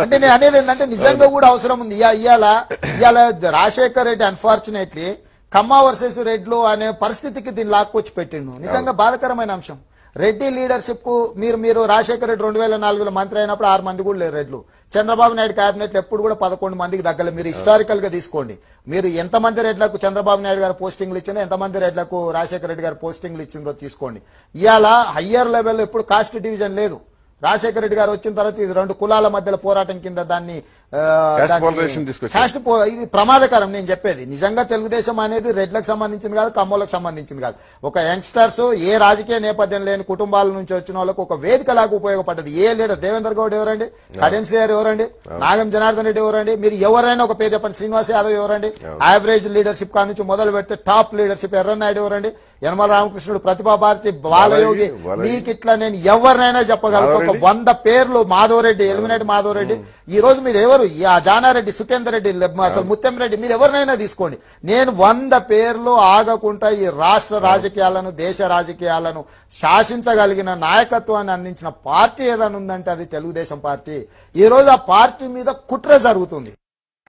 అంటే నేను అనేది ఏంటంటే నిజంగా కూడా అవసరం ఉంది. ఇవాళ రాజశేఖర్ రెడ్డి అన్ఫార్చునేట్లీ కమ్మ వర్సెస్ రెడ్లు అనే పరిస్థితికి దీన్ని లాక్కొచ్చి పెట్టిండు. నిజంగా బాధాకరమైన అంశం. రెడ్డి లీడర్షిప్ కు మీరు రాజశేఖర రెడ్డి 2004లో మంత్రి అయినప్పుడు 6 మంది కూడా లేరు రెడ్లు. చంద్రబాబు నాయుడు కేబినెట్ ఎప్పుడు కూడా 11 మందికి దగ్గర. మీరు హిస్టారికల్ గా తీసుకోండి. మీరు ఎంతమంది రెడ్లకు చంద్రబాబు నాయుడు గారు పోస్టింగ్లు ఇచ్చినా, ఎంతమంది రెడ్లకు రాజశేఖర రెడ్డి గారు పోస్టింగ్లు ఇచ్చిందో తీసుకోండి. ఇవాళ హయ్యర్ లెవెల్ ఎప్పుడు కాస్ట్ డివిజన్ లేదు. రాజశేఖర రెడ్డి గారు వచ్చిన తర్వాత ఇది 2 కులాల మధ్యలో పోరాటం కింద దాన్ని ఇది ప్రమాదకరం. నేను చెప్పేది నిజంగా తెలుగుదేశం అనేది రెడ్లకు సంబంధించింది కాదు, కమ్మోలకు సంబంధించింది కాదు. ఒక యంగ్స్టర్స్ ఏ రాజకీయ నేపథ్యం లేని కుటుంబాల నుంచి వచ్చిన వాళ్ళకు ఒక వేదిక లాగా ఉపయోగపడ్డది. ఏ లీడర్ దేవేంద్ర గౌడ్ ఎవరండి, కడెం సిఆర్ ఎవరండి, నాగం జనార్దన్ రెడ్డి ఎవరండి, మీరు ఎవరైనా ఒక పేరు చెప్పండి. శ్రీనివాస్ యాదవ్ ఎవరండి, యావరేజ్ లీడర్షిప్ కాడ నుంచి మొదలు పెడితే టాప్ లీడర్షిప్ ఎర్రన్నాయుడు ఎవరండి, యనమల రామకృష్ణుడు, ప్రతిభా భారతి, బాలయోగి, మీకు ఇట్లా నేను ఎవరినైనా చెప్పగలను. ఒక 100 పేర్లు. మాధవరెడ్డి, ఎలిమినేట్ మాధవరెడ్డి. ఈ రోజు మీరు ఎవరు, జానారెడ్డి, సుఖేందర్ రెడ్డి, అసలు ముత్యం రెడ్డి, మీరు ఎవరినైనా తీసుకోండి. నేను 100 పేర్లు ఆగకుండా ఈ రాష్ట్ర రాజకీయాలను, దేశ రాజకీయాలను శాసించగలిగిన నాయకత్వాన్ని అందించిన పార్టీ ఏదైనా ఉందంటే అది తెలుగుదేశం పార్టీ. ఈ రోజు ఆ పార్టీ మీద కుట్ర జరుగుతుంది.